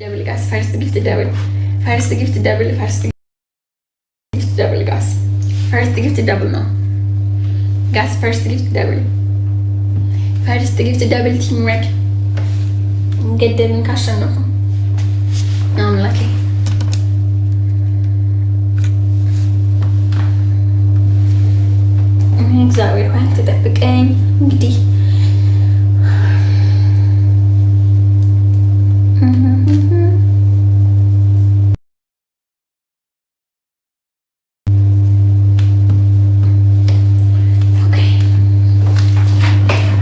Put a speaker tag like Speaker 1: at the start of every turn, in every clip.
Speaker 1: double gas. First gift double. First gift double. First gift double gas. First gift double no. Gas first gift double. First gift double teamwork. Get them in cash no. I'm lucky. እግዚአብሔር ሆይ ተጠብቀኝ እንግዲህ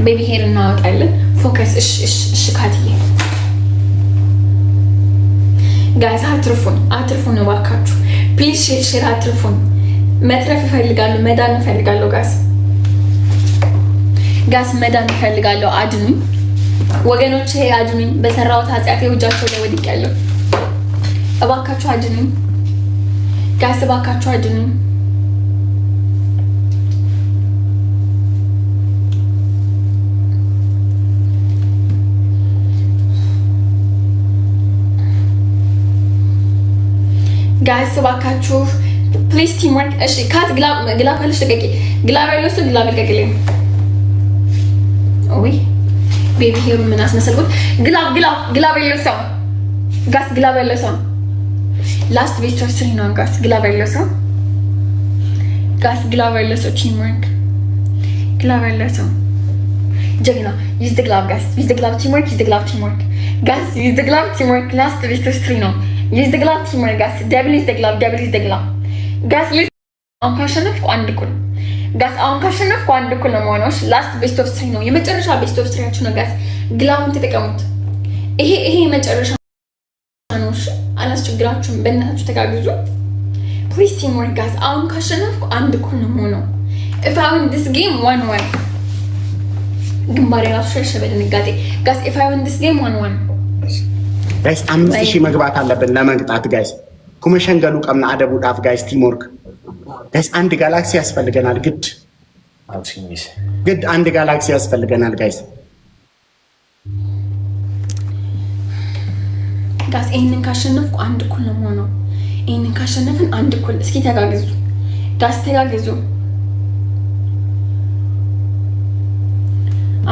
Speaker 1: ቤቢ ሄር እናወጣለን ፎከስ እሺ ካትዬ ጋይስ አትርፉን እባካችሁ ፕሊዝ ሼር አትርፉን መትረፍ እፈልጋለሁ መዳን እፈልጋለሁ ጋስ መዳን እፈልጋለሁ አድኑኝ ወገኖቼ አድኑኝ በሰራሁት ኃጢአት እጃቸው ላይ ወድቄያለሁ እባካችሁ አድኑኝ ጋስ እባካችሁ አድኑኝ ጋስ እባካችሁ ፕሊዝ ቲምወርክ እሺ ካት ግላብ አለሽ ተቀቂ ግላብ ያለው ሰው ግላብ ልቀቅልኝ ኦይ ቤቢ ሄሩ ምን አስመሰልኩት ግላብ ያለው ሰው ጋስ ግላብ ያለው ሰው ላስት ቤስቶር ስሪ ነው ጋስ ግላብ ያለው ሰው ጋስ ግላብ ያለው ሰው ቲምወርክ ግላብ ያለው ሰው ጀግና ዩዝ ደ ግላብ ጋስ ዩዝ ደ ግላብ ቲምወርክ ዩዝ ደ ግላብ ቲምወርክ ጋስ ዩዝ ደ ግላብ ቲምወርክ ላስት ቤስቶር ስሪ ነው ዩዝ ደ ግላብ ቲምወርክ ጋስ ደብል ዩዝ ደ ግላብ ጋስ አሁን ካሸነፍኩ አንድ እኩል ጋስ አሁን ካሸነፍኩ አንድ እኩል ነው የምሆነው ላስት ቤስት ኦፍ 3 ነው የመጨረሻ ቤስት ኦፍ 3 ነው ጋስ ግላቡን ተጠቀሙት ይሄ የመጨረሻ ነው አላስቸግራችሁም በእናታችሁ ተጋግዙ ፕሊዝ ቲም ወርክ ጋስ አሁን ካሸነፍኩ አንድ እኩል ነው የምሆነው if I win this game 1-1 ግንባሬ ራሱ ሸሸ በድንጋጤ ጋስ if I win this game 1-1
Speaker 2: ጋስ 5000 መግባት አለብን ለመግጣት ጋስ ኩመሸንገሉ ቀምና አደቡ ዳፍ ጋይስ ቲምወርክ ጋይስ አንድ ጋላክሲ ያስፈልገናል ግድ አንድ ጋላክሲ ያስፈልገናል ጋይስ
Speaker 1: ጋስ ይሄንን ካሸነፍኩ አንድ እኩል ነው የምሆነው ይሄንን ካሸነፍን አንድ እኩል እስኪ ተጋግዙ ጋስ ተጋግዙ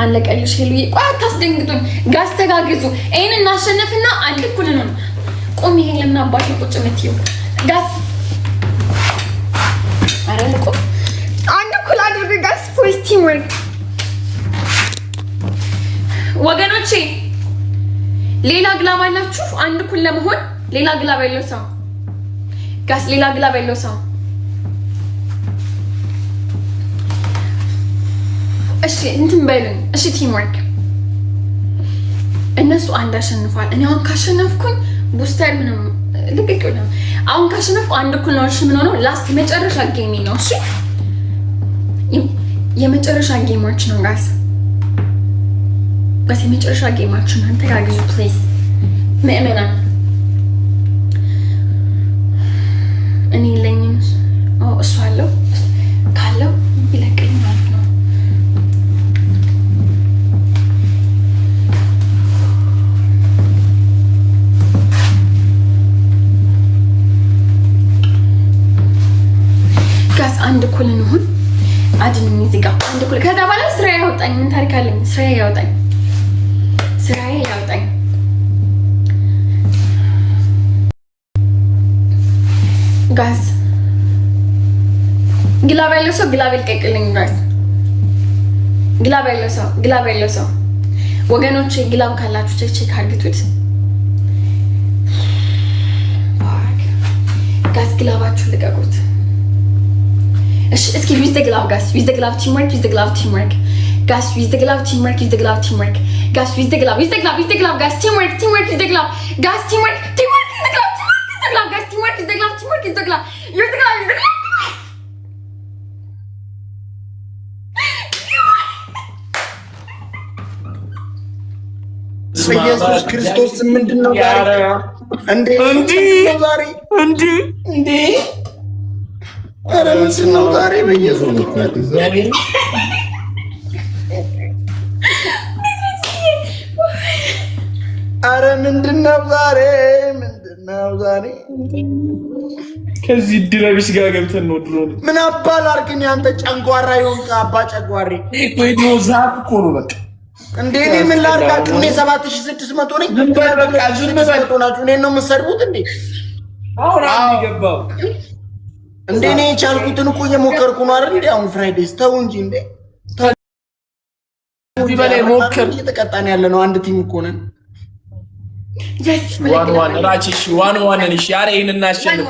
Speaker 1: አለቀልሽ ሄሉዬ ቆይ አታስደንግጡኝ ጋስ ተጋግዙ ይሄንን እናሸነፍና አንድ እኩል ነው ቆም ይሄን ለምን አባሽ ነው ቁጭ የምትይው ጋስ አረልቆ አንድ እኩል አድርግ ጋስ ፕሊዝ ቲም ወርክ ወገኖቼ ሌላ ግላብ አላችሁ አንድ እኩል ለመሆን ሌላ ግላብ ያለው ሰው ጋስ ሌላ ግላብ ያለው ሰው እሺ እንትን በሉኝ እሺ ቲም ወርክ እነሱ አንድ አሸንፏል እኔ አሁን ካሸነፍኩኝ ቡስተር ምንም ልቅቅ ነው አሁን ካሸነፍኩ አንድ እኩል ነው እሺ ምን ሆኖ ላስት የመጨረሻ ጌም ነው እሺ የመጨረሻ ጌሞች ነው ጋስ የመጨረሻ ጌማችን ነው ተጋግዙ ፕሊዝ ምእመናን እኔ ለኝም እሱ አለው ካለው ይለቅልኝ ማለት ነው አንድ እኩል እንሁን አድኑኝ እዚህ ጋር አንድ እኩል ከዛ በኋላ ስራ ያወጣኝ ምን ታሪክ አለኝ ስራ ያወጣኝ ጋስ ግላብ ያለው ሰው ግላብ ይልቀቅልኝ ጋስ ግላብ ያለው ሰው ወገኖቼ ግላብ ካላችሁ ቼክ አድርጉት ጋስ ግላባችሁ ልቀቁት እስኪ use the glove guys use the glove teamwork guys use the glove teamwork guys use the glove guys teamwork use the glove guys teamwork use the glove guys teamwork use the glove use the glove
Speaker 2: ኢየሱስ ክርስቶስ ምንድነው እንዴ ኧረ ምንድን ነው ዛሬ በኢየሱስ አረ ምንድነው ዛሬ
Speaker 3: ከዚህ ድረብስ ጋር ገብተን ነው ድሮ
Speaker 2: ምን አባል አርግኝ አንተ ጨንጓራ ይሆንካ አባ ጨጓሪ
Speaker 3: ወይ ነው ዛፍ እኮ ነው በቃ
Speaker 2: እንዴ እኔ ምን ላርጋችሁ እኔ 7600 ነኝ በቃ ዝም በሉ ናችሁ እኔን ነው የምትሰድቡት እንዴ
Speaker 3: አውራ ይገባው
Speaker 2: እንዴ እኔ ቻልኩትን እኮ እየሞከርኩ ነው አይደል እንዴ አሁን ፍራይዴስ ተው እንጂ እንዴ እዚህ በላይ ሞከር እየተቀጣን ያለ ነው አንድ ቲም እኮ ነን
Speaker 3: ዋን ራቺሽ ዋን ነሽ ያሬ ይሄን እናሸንፍ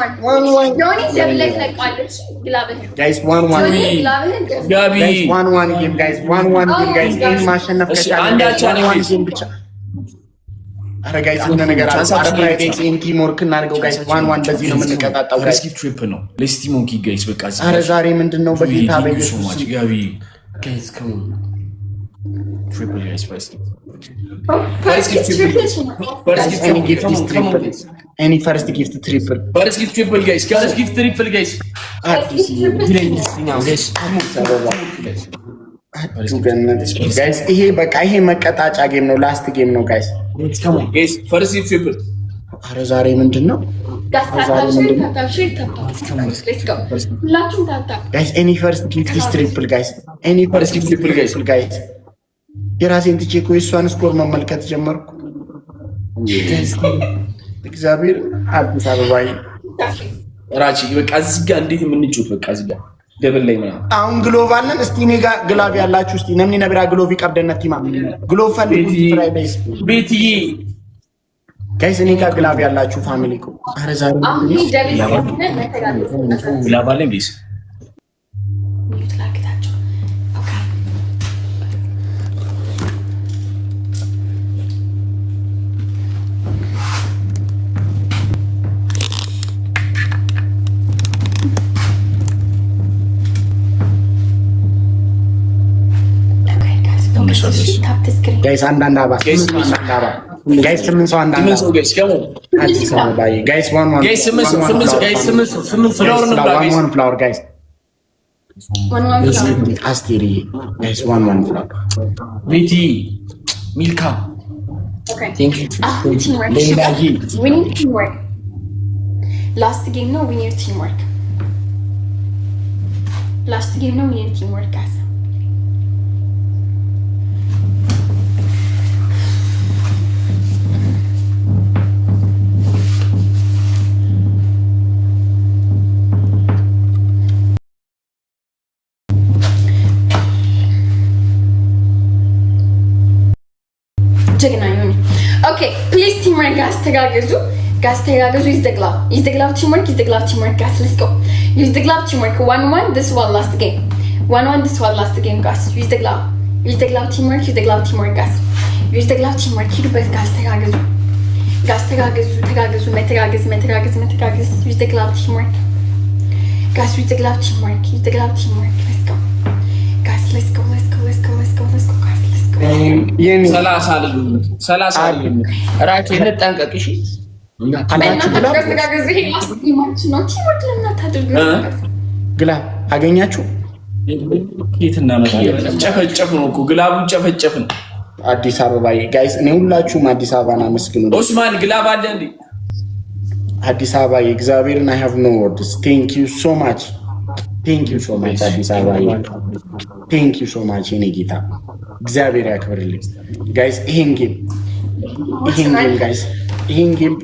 Speaker 1: ዮኒ ዘብለክ ለቃለች ግላበህ
Speaker 2: ጋይስ ዋን
Speaker 3: ጋቢ
Speaker 2: ዋን ጌም ጋይስ ዋን ጌም ጋይስ ይሄን ማሸነፍ ከቻለ ዋን ጌም ብቻ አረ ጋይስ ምን ነገር አለ አረ ፍራይዴስ ኢን ቲም ወርክ እናድርገው ጋይስ ዋን በዚህ ነው የምንቀጣጣው ጋይስ
Speaker 3: ትሪፕ ነው ሌስቲ ሞንኪ ጋይስ በቃ
Speaker 2: አረ ዛሬ ምንድነው በጌታ በኢየሱስ
Speaker 3: ጋቢ ጋይስ ከም triple guys first
Speaker 2: any first gift triple
Speaker 3: first gift triple guys first gift triple guys
Speaker 2: guys ይሄ በቃ ይሄ መቀጣጫ ጌም ነው ላስት ጌም ነው guys
Speaker 3: guys first gift triple
Speaker 2: አረ ዛሬ ምንድነው guys any first gift is triple guys any first gift triple guys የራሴን ትቼ እኮ የእሷን ስኮር መመልከት ጀመርኩ። እግዚአብሔር አዲስ አበባ
Speaker 3: ራቺ በቃ እዚህ ጋር እንዴት የምንጮት በቃ እዚህ ጋር ደብል ላይ ምናምን
Speaker 2: አሁን ግሎቭ አለን። እስቲ እኔ ጋር ግላቭ ያላችሁ እስቲ ነምኒ ነብራ ግሎቭ ይቀብደነት ቲማ ግሎቭ ፈልጉ ፍራይዴስ
Speaker 3: ቤትዬ
Speaker 2: ጋይስ እኔ ጋር ግላቭ ያላችሁ ፋሚሊ እኮ አረ ዛሬ
Speaker 3: ግላቭ አለን ቢስ
Speaker 2: ጋይስ አንዳንድ አባ ጋይስ ስምንት ሰው አንዳንድ ጋይስ ዋን ፍላወር ጋይስ አስቴሪ ጋይስ ዋን ፍላወር
Speaker 3: ቤቲ ሚልካ
Speaker 1: ላስት ጌም ነው ዊ ኒድ ቲምወርክ ጋይስ ጀግና ዮኒ ኦኬ ፕሊዝ ቲምወርክ ጋስ ተጋገዙ ዩዝ ዘ ግላቭ ቲምወርክ ጋስ ሌትስ ጎ ዩዝ ዘ ግላቭ ቲምወርክ 1-1 this one last game 1-1 this one last game ጋስ ዩዝ ዘ ግላቭ ቲምወርክ ጋስ ዩዝ ዘ ግላቭ ቲምወርክ ሂዱበት ጋስ ተጋገዙ መተጋገዝ ዩዝ ዘ ግላቭ ቲምወርክ ጋስ ዩዝ ዘ ግላቭ ቲምወርክ let's go guys
Speaker 3: ሰላሳ ራቼ እንጠንቀቅ እሺ
Speaker 2: ግላብ አገኛችሁ
Speaker 3: የት እናመጣለን ጨፈጨፍ ነው እኮ ግላቡን ጨፈጨፍ ነው
Speaker 2: አዲስ አበባ ጋይስ እኔ ሁላችሁም አዲስ አበባን አመስግኑ
Speaker 3: ኦስማን ግላብ አለ እንዴ
Speaker 2: አዲስ አበባ እግዚአብሔርን I have no words thank you so much አዲስ አበባ thank you so much የኔ ጌታ እግዚአብሔር ያክብርልኝ ጋይስ ይሄን ጌም ጋይስ ይሄን ጌም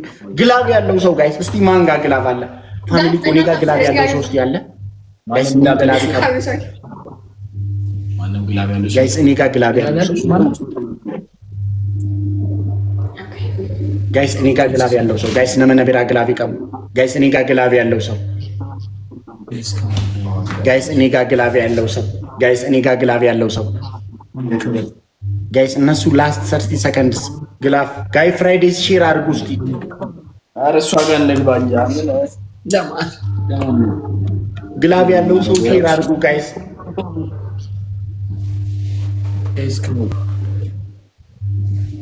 Speaker 2: ግላብ ያለው ሰው ጋይስ እስቲ ማን ጋር ግላብ አለ ፋሚሊ ኮኔ ጋር ግላብ ያለው ሰው እስቲ አለ ጋይስ ግላብ
Speaker 3: ማንም ግላብ ያለው ሰው
Speaker 2: ጋይስ እኔ ጋር ግላብ ያለው ሰው ማለት ጋይስ እኔ ጋር ግላብ ያለው ሰው ጋይስ ነመነብራ ግላብ ይቀም ጋይስ እኔ ጋር ግላብ ያለው ሰው ጋይስ እኔ ጋር ግላብ ያለው ሰው ጋይስ እነሱ ላስት 30 ሰከንድስ ግላፍ ጋይ ፍራይዴስ ሼር አድርጉ እስቲ
Speaker 3: ኧረ እሷ ጋር እንግባኛ ምን
Speaker 2: ግላፍ ያለው ሰው ሼር አድርጉ ጋይስ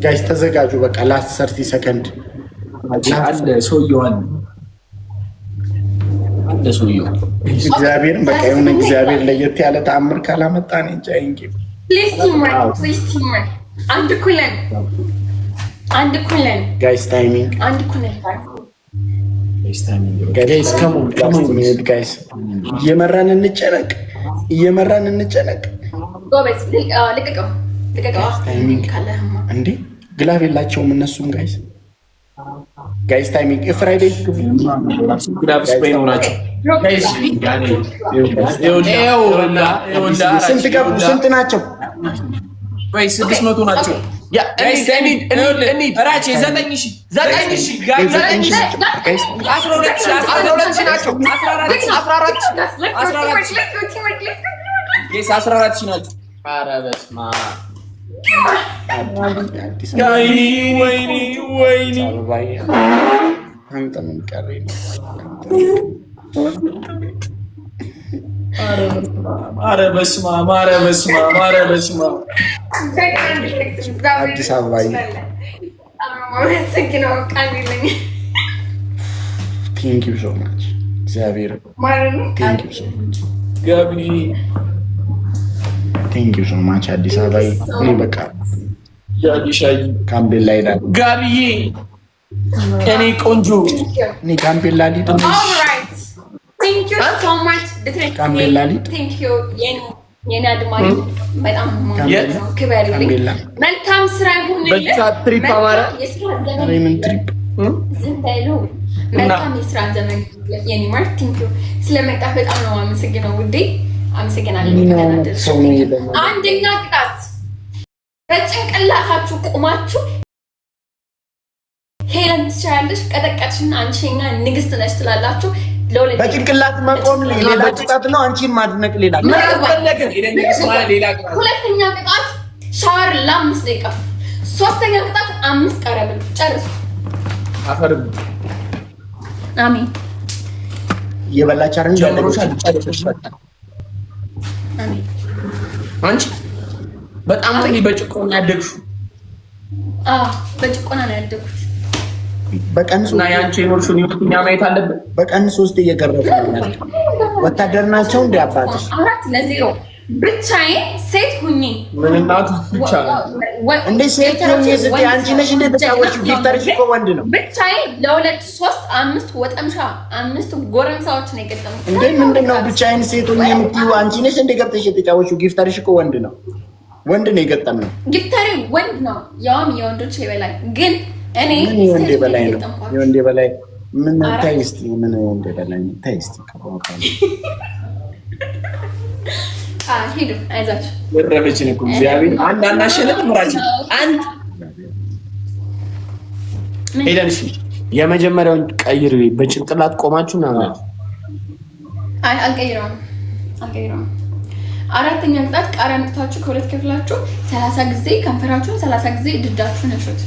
Speaker 2: ጋይስ ተዘጋጁ በቃ ላስት 30 ሰከንድ
Speaker 3: አለ ሰውየው
Speaker 2: እግዚአብሔር በቃ የሆነ እግዚአብሔር ለየት ያለ ተአምር ካላመጣ ነው እንጂ አይንጌ
Speaker 1: ፕሊዝ ቲምወርክ አንድ ኩለን አንድ ኩለን
Speaker 2: ጋይስ ታይሚንግ
Speaker 1: አንድ ኩለን
Speaker 2: ጋይስ እየመራን እንጨነቅ
Speaker 1: ጎበዝ ልቀቀው
Speaker 2: እንዴ ግላብ የላቸውም እነሱም ጋይስ ታይሚንግ ፍራይዴ
Speaker 3: ግላብ ስፔን ናቸው
Speaker 2: ስንት ናቸው?
Speaker 3: 600 ናቸው። ኧረ በስመ አብ
Speaker 2: አዲስ አበባ ቴንክ ዩ ሶ ማች እግዚአብሔር ቴንክ ዩ ሶ ማች አዲስ አበባ እኔ በቃ ካምቤላ ሄዳለሁ።
Speaker 3: ጋብዬ እኔ ቆንጆ
Speaker 2: እኔ ካምቤላ ሊድ ካምቤላ ሊድ
Speaker 1: መልካም ስራ ይሁንልህ። መልካም የስራ ዘመን የኔ ማርክ ስለመጣ በጣም ነው አመሰግነው ውዴ። አመሰግናለሁ። አንደኛ ቅጣት በጭንቅላታችሁ ቁማችሁ ሄለን ትችላለሽ ቀጠቀጥሽና አንቺና ንግስት ነሽ ትላላችሁ።
Speaker 2: በጭንቅላት መቆም ሌላ ቅጣት ነው። አንቺን ማድነቅ ሌላ።
Speaker 1: ሁለተኛ ቅጣት ሻወር ለ5 ደቂቃ። ሶስተኛ ቅጣት 5 ቀረብል ጨርሱ።
Speaker 3: አፈርም
Speaker 1: አሜን።
Speaker 2: የበላች አረን
Speaker 3: ጀምሮሻል። ጨርሰሽ ፈታ
Speaker 1: አሜን።
Speaker 3: አንቺ በጣም በጭቆና ያደግሽው።
Speaker 1: በጭቆና ነው ያደግኩት።
Speaker 2: በቀን
Speaker 3: እና ያንቺ ኖርሽን ይወጥኛ ማየት አለበት።
Speaker 2: በቀን 3 እየገረፉ ወታደር ናቸው እንደ አባትሽ
Speaker 1: 4-0 ብቻዬን ሴት ሁኚ
Speaker 3: ምን እናቱ ብቻ
Speaker 2: እንደ ሴት ሁኚ ስትይ አንቺ ነሽ እንደ ተጫወችው። ጊፍተርሽ እኮ ወንድ ነው።
Speaker 1: ብቻዬን ለ2-3-5 ወጠምሻ 5 ጎረምሳዎች ነው የገጠሙት።
Speaker 2: እንዴ ምንድነው ብቻዬን ሴት ሁኚ የምትይው? አንቺ ነሽ እንደ ገብተሽ የተጫወችው። ጊፍተርሽ እኮ ወንድ ነው። ወንድ ነው የገጠመው።
Speaker 1: ጊፍተሪ ወንድ ነው ያውም የወንዶች ይበላል ግን እኔ
Speaker 2: ወንዴ በላይ ነው። የወንዴ በላይ ምን ታይስቲ ምን ወንዴ በላይ ታይስቲ ከቦታው
Speaker 1: ሂዱ አይዛችሁ
Speaker 3: ወረበችን እኮ እግዚአብሔር አንድ አናሸነፍ ምራጭ አንድ ሄደንሽ የመጀመሪያውን ቀይር በጭንቅላት ቆማችሁ ምናምን
Speaker 1: አልቀይረውም። አራተኛ ቅጣት ቃሪያ አምጥታችሁ ከሁለት ከፍላችሁ 30 ጊዜ ከንፈራችሁን 30 ጊዜ ድዳችሁን እሹት።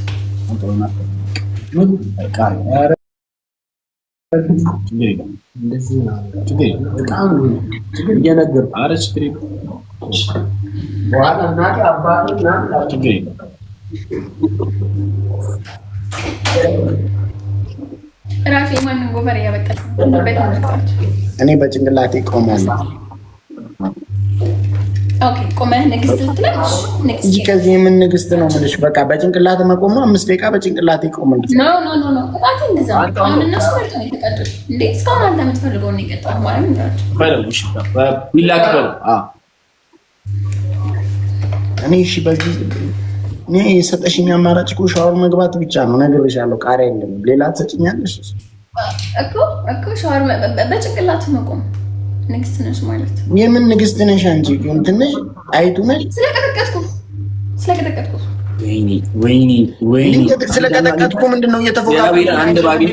Speaker 1: ራሴ ማንን ጎፈር ያበቃል።
Speaker 2: እኔ በጭንቅላቴ ቆማለሁ።
Speaker 1: ኦኬ ቆመህ ንግስት ትላለሽ። ንግስት
Speaker 2: ከዚህ ምን ንግስት ነው የምልሽ? በቃ በጭንቅላት መቆም 5 ደቂቃ በጭንቅላቴ ቆመን
Speaker 1: ኖ ቅጣት እንደዛ አሁን እነሱ ማለት ነው የተቀጡት እንዴ? እስካሁን አንተ የምትፈልገውን ነው የቀጣው ማለት ነው።
Speaker 2: እኔ እሺ በዚህ እኔ የሰጠሽኝ አማራጭ እኮ ሻወር መግባት ብቻ ነው። ነግሬሻለሁ። ቃሪያ የለም ሌላ ትሰጭኛለሽ
Speaker 1: እኮ ሻወር በጭንቅላት መቆም ንግስት ነሽ ማለት
Speaker 2: የምን ንግስት ነሽ አንቺ? ትንሽ አይቱ ነሽ።
Speaker 1: ስለቀጠቀጥኩ
Speaker 2: ወይኔ ስለቀጠቀጥኩ ምንድነው እየተፎካከረ አንድ ባቢል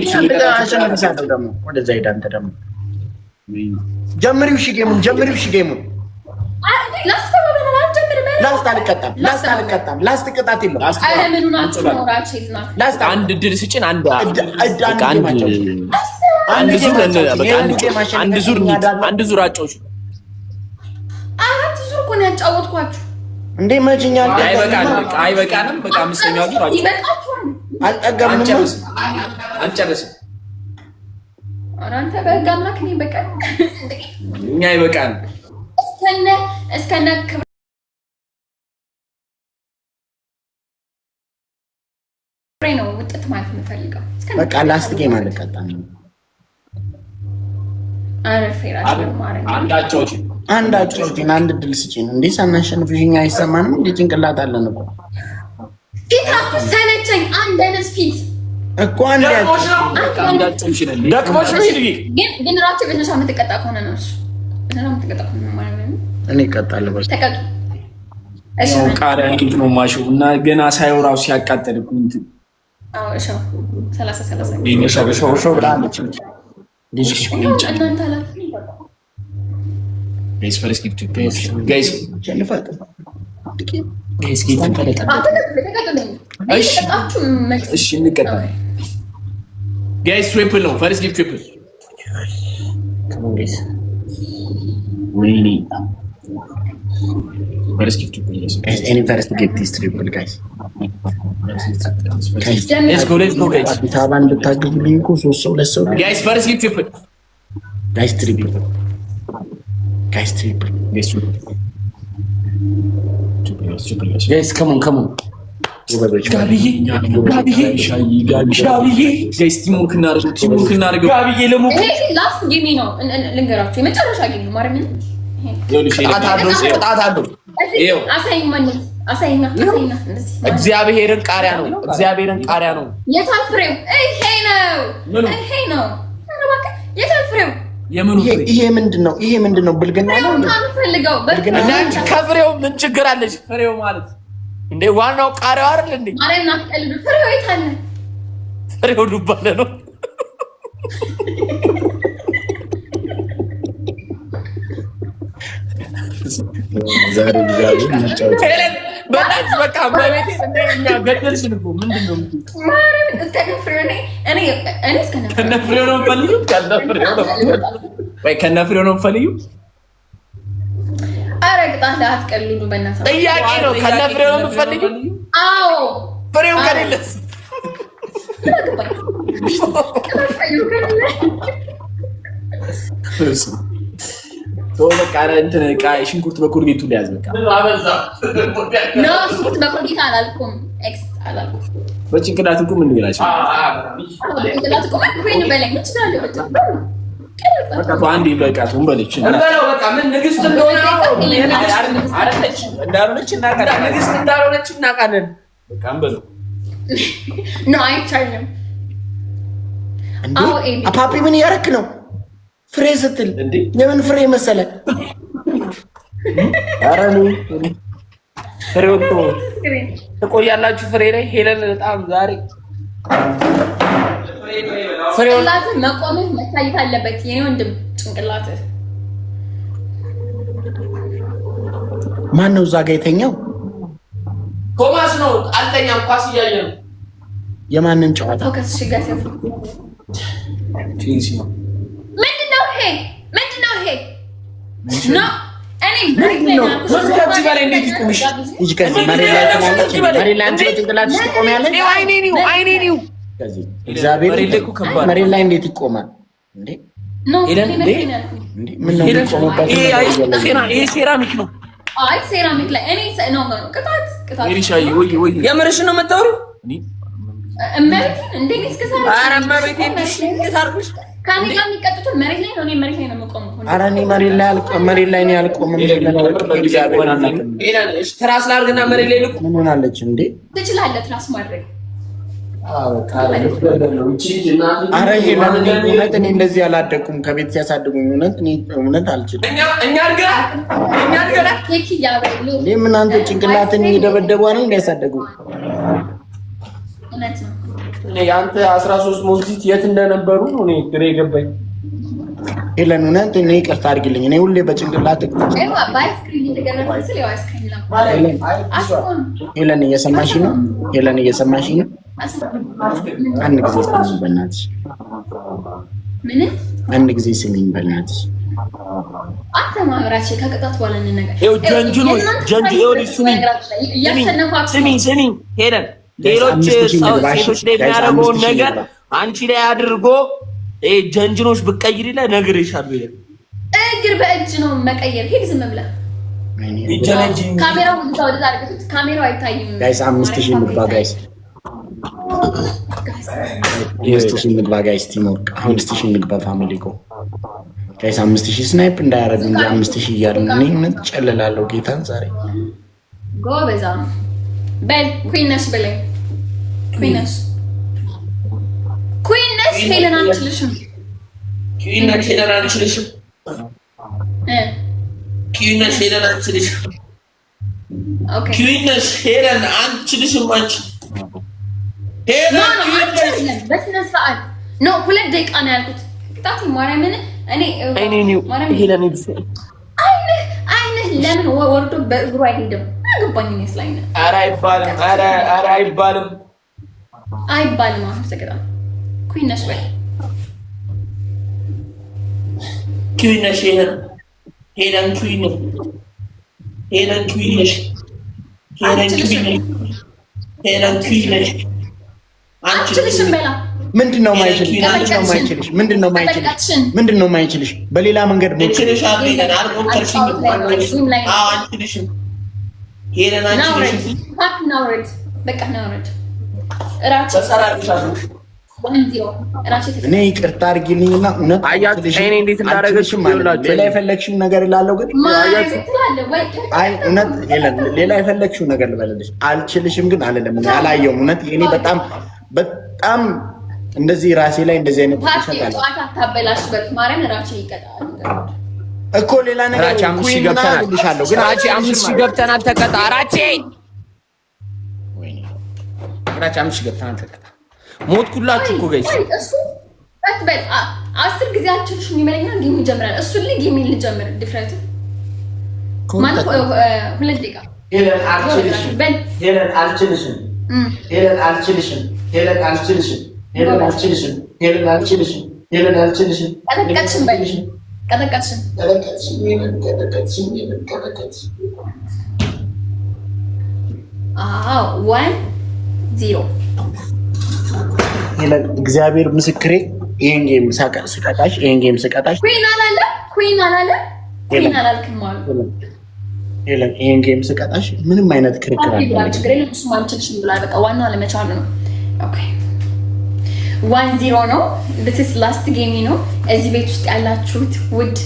Speaker 2: አሸንፍሻለሁ። ደግሞ ወደዛ ሄዳ አንተ ደግሞ ጀምሪው። እሺ ጌሙን ላስት አልቀጣም። ላስት ቅጣት የለም።
Speaker 3: አንድ ድል ስጭን አንድ ዙር አጫውሽ።
Speaker 1: 4 ዙር እኮ ነው ያጫወትኳችሁ
Speaker 2: እንዴ? መቼኛ
Speaker 3: አይበቃንም። በቃ 5ኛው ዙር
Speaker 2: አልጠገምንም።
Speaker 3: አንጨርስም።
Speaker 1: ኧረ አንተ በህግ አምላክ ነኝ። በቃ
Speaker 3: እኛ አይበቃንም
Speaker 1: እስከነ ነው ውጥት ማለት የምፈልገው።
Speaker 2: በቃ ላስት ጌም አልቀጣም። አንዳቸው አንድ ድል ስጪን እንዴ! ሳናሸንፍሽኛ አይሰማንም እንዴ? ጭንቅላት አለን እኮ
Speaker 1: ፊታችሁ ሰለቸኝ። አንድ አይነት ፊት
Speaker 2: እኮ አንዳቸው
Speaker 3: ደክሞሽ ነው።
Speaker 1: ግን ራሱ በነሳ የምትቀጣ ከሆነ ነው እሱ በነሳ የምትቀጣ ከሆነ ነው ማለት ነው።
Speaker 2: እኔ እቀጣለሁ። በቃ
Speaker 1: ተቀጡ። እሺ
Speaker 3: ቃሪያ እንዴት ነው ማሽው እና ገና ሳይው ራሱ ሲያቃጥል እንትን
Speaker 1: እሺ 30
Speaker 3: ይሄ ብላለች።
Speaker 1: እናንተ አላችሁ
Speaker 3: Guys, first give to guys. Guys, give to እሺ እንቀጣ guys triple ነው first give triple come on guys really first give triple
Speaker 2: guys any first give this triple guys
Speaker 3: let's go guys
Speaker 2: ታባን ብታገቡልኝ እኮ 3 ሰው 2 ሰው
Speaker 3: guys first give triple
Speaker 2: guys triple guys triple
Speaker 3: guys come on ጋቢዬ ጋይስ ቲሙክ እናደርገው ጋቢዬ ለሙክ
Speaker 1: ይሄ ላስት ጌም ነው ልንገራችሁ የመጨረሻ ጌም ነው ማርያምን
Speaker 3: ቅጣት አለው
Speaker 1: አሳይኛ
Speaker 3: እግዚአብሔርን ቃሪያ ነው
Speaker 1: የታል ፍሬው ይሄ ነው የታል ፍሬው
Speaker 2: ይሄ ምንድነው ብልግና ነው
Speaker 1: ፈልገው
Speaker 3: ከፍሬው ምን ችግር አለሽ ፍሬው ማለት እንዴ ዋናው ቃሪያው አይደል እንዴ?
Speaker 1: አሬና ተቀልዱ ፍሬው የታለ?
Speaker 3: ፍሬው ዱባለ ነው።
Speaker 2: ዛሬ
Speaker 3: በቃ በቤቴ እንደኛ ገደልሽን እኮ ምንድነው?
Speaker 1: ማረን እስከነፍሬው
Speaker 3: ነው ፈልዩ ከነፍሬው ነው ፈልዩ
Speaker 1: አረግጣለህ አትቀልዱ በእናትህ
Speaker 3: ጥያቄ ነው ከነፍሬው ነው የምትፈልጊው
Speaker 1: አዎ
Speaker 3: ፍሬው ከሌለስ በቃ እንትን ሽንኩርት በኮርጌቱ ሊያዝ በቃ
Speaker 1: ነው ሽንኩርት በኮርጌቱ አላልኩም ኤክስ አላልኩም
Speaker 3: በጭንቅላት እኮ ምን ይላል
Speaker 1: ጭንቅላት እኮ ምን በለኝ ምን ትችላለህ
Speaker 3: በቃ አንዴ በቃ ትንበለች
Speaker 4: እንበለው በቃ ምን ንግስት እንደሆነ እንዳልሆነች እናውቃለን
Speaker 3: በቃ እንበለው
Speaker 1: ነው አይቻልም
Speaker 2: አፓፒ ምን ያረክ ነው ፍሬ ስትል ለምን ፍሬ መሰለ
Speaker 3: ኧረ ነው ፍሬው ትቆያላችሁ ፍሬ ላይ ሄለን በጣም ዛሬ
Speaker 1: ጭንቅላትህ መቆምህ መታየት አለበት የኔ ወንድም ጭንቅላትህ
Speaker 2: ማን ነው እዛ ጋ የተኛው
Speaker 4: ቶማስ ነው አልተኛም ኳስ እያየ ነው
Speaker 2: የማንን ጨዋታ
Speaker 1: ፎከስ ሽጋስ ምንድነው ይሄ ኖ እኔ
Speaker 3: ከዚህ በላይ እንዴት ይቆምሽ
Speaker 2: እጅ ከዚህ መሬት ላይ አንተ ጭንቅላት ትቆሚያለሽ
Speaker 3: አይኔ ነው
Speaker 2: እግዚአብሔር መሬት ላይ እንዴት ይቆማል እንዴ?
Speaker 3: ይሄ ሴራሚክ ነው።
Speaker 1: አይ ሴራሚክ ላይ እኔ ነው ቅጣት
Speaker 3: የምርሽን ነው የምታወሪው?
Speaker 1: እመቤቴን እንዴ እስከዛሬ
Speaker 3: ኧረ እመቤቴን እንዴት አድርገሽ
Speaker 1: ካኔ ጋር የሚቀጡት መሬት ላይ ነው። እኔ መሬት ላይ ነው የምቆመው።
Speaker 2: ኧረ እኔ መሬት ላይ ነው ያልቆምም።
Speaker 4: ትራስ ላድርግና መሬት ላይ ልቁም።
Speaker 2: ምን ሆናለች እንዴ?
Speaker 1: ትችላለህ ትራስ ማድረግ
Speaker 2: አረ ይሄ ለምን እውነት እኔ እንደዚህ አላደኩም። ከቤት ሲያሳድጉኝ እውነት አልችልም።
Speaker 4: እኛ አድርገና
Speaker 1: ኬክ እያበሉ
Speaker 2: ምን አንተ ጭንቅላትን እየደበደቡ ነው እንዲያሳደጉ
Speaker 1: እውነት ነው።
Speaker 4: የአንተ 13 ሞግዚት የት እንደነበሩ ነው እኔ ግራ የገባኝ።
Speaker 2: ሄለን እውነት እኔ ይቅርታ አድርጊልኝ። እኔ ሁሌ በጭንቅላት ሄለን እየሰማሽ ነው? ሄለን እየሰማሽ ነው? አንድ ጊዜ ስሚኝ በእናትሽ።
Speaker 1: ምን?
Speaker 2: አንድ ጊዜ ስሚኝ በእናትሽ።
Speaker 1: አንተ ማምራች ከቅጣት በኋላ እንነጋገር።
Speaker 3: ስሚኝ ሄለን ሌሎች ሴቶች ላይ የሚያደርገውን ነገር አንቺ ላይ አድርጎ ጀንጅኖች ብትቀይሪለት ነግሬሻለሁ። ይሄ
Speaker 1: እግር በእጅ ነው መቀየር። ሂድ ዝም ብለህ ካሜራው ወደዛ አድርገህ ካሜራው አይታይም።
Speaker 2: ጋይስ 5000 ምግባ ጋይስ እንግባ ጋይስ። ቲሞርክ 5000 እንግባ ፋሚሊ እኮ ጋይስ 5000 ስናይፕ እንዳያረግ እንጂ 5000 እያልን እኔ ምን ጨለላለሁ ጌታን ዛሬ
Speaker 1: ጎበዛ በል ኩዊነስ በለኝ ኩዊነስ ሄለን አንችልሽም
Speaker 3: ኪዊነስ ሄለን አንችልሽም ኪዊነስ ሄለን አንችልሽም
Speaker 1: ኦኬ
Speaker 3: ኪዊነስ ሄለን አንችልሽም አንቺ ሄለን ኪዊነስ
Speaker 1: በስነ ስርዓት ነው 2 ደቂቃ ነው ያልኩት ቅጣት ማርያምን እኔ
Speaker 3: ሄለን ይብስ
Speaker 1: አይነ ለምን ወርዶ በእግሩ አይሄድም አገባኝ ነው ስላይነ
Speaker 3: ኧረ አይባልም
Speaker 1: አሁን ተገጣ ኩዊነስ በል
Speaker 3: ኩዊነስ ሄለን ኩዊነስ አንችልሽም በላ
Speaker 2: ምንድነው ማይችልሽ? ምንድነው ማይችልሽ? በሌላ መንገድ
Speaker 3: አንችልሽም ሄለን አንችልሽም
Speaker 1: በቃ ናውረድ
Speaker 2: እኔ ይቅርታ አድርጊልኝና እውነት
Speaker 3: እንዴት እንዳደረገችም
Speaker 2: ሌላ የፈለግሽው ነገር ላለው ግን አይ እውነት ሌላ የፈለግሽው ነገር ልበልልሽ አልችልሽም ግን አልልም አላየውም እውነት እኔ በጣም እንደዚህ ራሴ ላይ እንደዚህ አይነት ይሻላል እኮ ሌላ ነገር
Speaker 3: ራቼ 5000 ገብተናል ግን ራቼ 5000 ገብተናል ተቀጣ ራቼ 5000 ገብተናል ተቀጣ ሞት ኩላችሁ እኮ ጋይስ
Speaker 1: እሱ በል 10 ጊዜ አትችልሽም ይመለኝና ጌም ይጀምራል እሱ ላይ ጌም ልጀምር ድፍረቱ ማለት 2 ደቂቃ
Speaker 2: ሄለን አልችልሽም
Speaker 1: ቀጠቀጥሽን አዎ 1-0
Speaker 2: እግዚአብሔር ምስክሬ ይሄን ጌም ስቀጣሽ
Speaker 1: ኩዊን አላልክም ማለት
Speaker 2: ይሄን ጌም ስቀጣሽ ምንም አይነት ክርክር
Speaker 1: በቃ ዋናው አለመቻል ነው። ኦኬ 1-0 ነው። this ላስት ጌሚ ነው። እዚህ ቤት ውስጥ ያላችሁት ውድ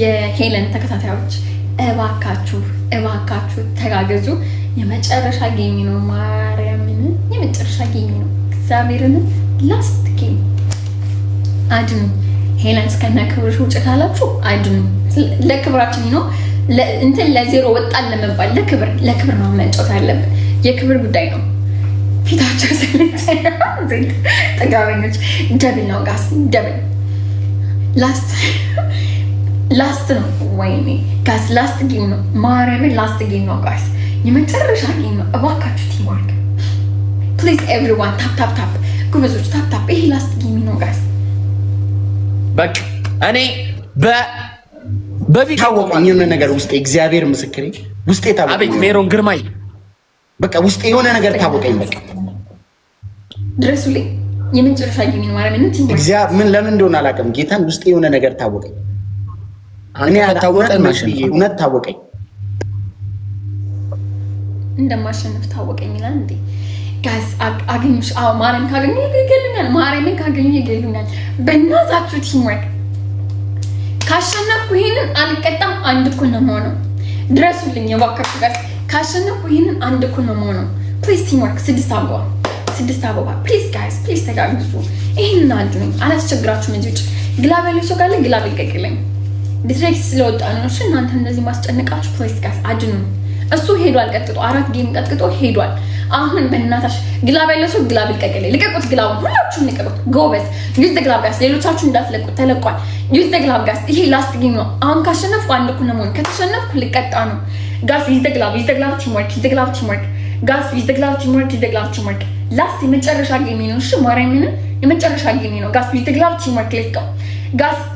Speaker 1: የሄለን ተከታታዮች እባካችሁ ተጋገዙ። የመጨረሻ ጌሚ ነው። ማርያምን የመጨረሻ ጌሚ ነው። እግዚአብሔርን ላስት ጌም አድኑ። ሄለን እስከነ ክብርሽ ውጭ ካላችሁ አድኑ። ለክብራችን ነው እንትን ለዜሮ ወጣን ለመባል ለክብር ነው መጫወት ያለብን። የክብር ጉዳይ ነው። ፊታቸው ጠጋበኞች ደብል ነው ጋስ ደብል ላስት ነው። ወይኔ ጋስ ላስት ጌም ነው። ማርያምን ላስት ጌም ነው ጋስ የመጨረሻ ጌም ነው። እባካችሁ ቲምወርክ ፕሊዝ ኤቭሪዋን ታፕ ጉበዞች ታፕ። ይሄ ላስት ጌም ነው ጋስ
Speaker 2: በቃ እኔ በፊት ታወቀኝ የሆነ ነገር ውስጤ እግዚአብሔር ምስክሬ ውስጤ ታወቀኝ።
Speaker 3: አቤት ሜሮን ግርማይ
Speaker 2: በቃ ውስጤ የሆነ ነገር ታወቀኝ። በቃ
Speaker 1: ድረሱልኝ የመጨረሻ ጌም ነው። ማርያምን
Speaker 2: ምን ለምን እንደሆነ አላውቅም። ጌታን ውስጤ የሆነ ነገር ታወቀኝ። እኔ እውነት ታወቀኝ።
Speaker 1: እንደማሸንፍ ታወቀኝ ይላል እንዴ ጋይስ አገኙሽ? አዎ ማርያም ካገኙ ይገሉኛል። ማርያምን ካገኙ ይገሉኛል። በእናታችሁ ቲምወርክ ካሸነፍኩ ይሄንን አልቀጣም። አንድ እኩል ነው የምሆነው። ድረሱልኝ የባካችሁ ጋይስ። ካሸነፍኩ ይሄንን አንድ እኩል ነው የምሆነው። ፕሊዝ ቲምወርክ 6 አበባ ፕሊዝ ጋይስ ፕሊዝ ተጋግዙ። ይሄንን አድኑኝ። አላስቸግራችሁም። እዚህ ውጭ ግላብ ያለው ሰው ካለ ግላብ ይልቀቅልኝ። ዲትሬክስ ስለወጣ ነው እሺ። እናንተ እንደዚህ ማስጨንቃችሁ ፕሊዝ ጋይስ አድኑኝ። እሱ ሄዷል ቀጥቅጦ 4 ጌም ቀጥቅጦ ሄዷል። አሁን በእናታሽ ግላብ ያለው ሰው ግላብ ይልቀቅልኝ። ልቀቁት፣ ግላቡን ሁላችሁም ልቀቁት። ጎበዝ ዩዝ ደ ግላብ ጋስ። ሌሎቻችሁ እንዳትለቁት፣ ተለቋል። ዩዝ ደ ግላብ ጋስ። ይሄ ላስት ጌም ነው። አሁን ካሸነፍኩ አንድ እኩል ነው የምሆነው። ከተሸነፍኩ ልቀጣ ነው ጋስ። ዩዝ ደ ግላብ ቲምወርክ ጋስ። ዩዝ ደ ግላብ ቲምወርክ ላስት የመጨረሻ ጌም ነው። እሺ ማርያምን የመጨረሻ ጌም ነው ጋስ። ዩዝ ደ ግላብ ቲምወርክ ሌትስ ጎ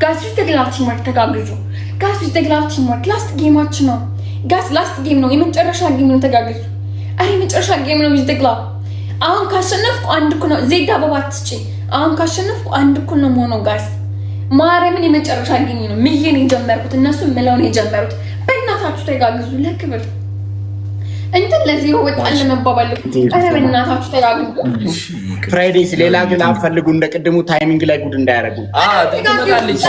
Speaker 1: ጋስ። ዩዝ ደ ግላብ ቲምወርክ ተጋግዙ ጋስ። ዩዝ ደ ግላብ ቲምወርክ ላስት ጌማችን ነው ጋስ። ላስት ጌም ነው። የመጨረሻ ጌም ነው። ተጋግዙ። አሬ የመጨረሻ ጌም ነው። ዩዝ ደ ግላብ። አሁን ካሸነፍኩ አንድ እኩል ነው። ዜድ አበባ ትስጪ። አሁን ካሸነፍኩ አንድ እኩል ነው የምሆነው ጋስ። ማርያምን የመጨረሻ ጌም ነው። ምዬን የጀመርኩት እነሱ ምለውን የጀመሩት። በእናታችሁ ተጋግዙ። ለክብር እንትን ለዚህ ወጣል ለመባባል አረ በእናታችሁ ተጋግዙ።
Speaker 2: ፍራይዴስ ሌላ ግን አፈልጉ እንደ ቅድሙ ታይሚንግ ላይ ጉድ እንዳያረጉ።
Speaker 3: ተመጣለች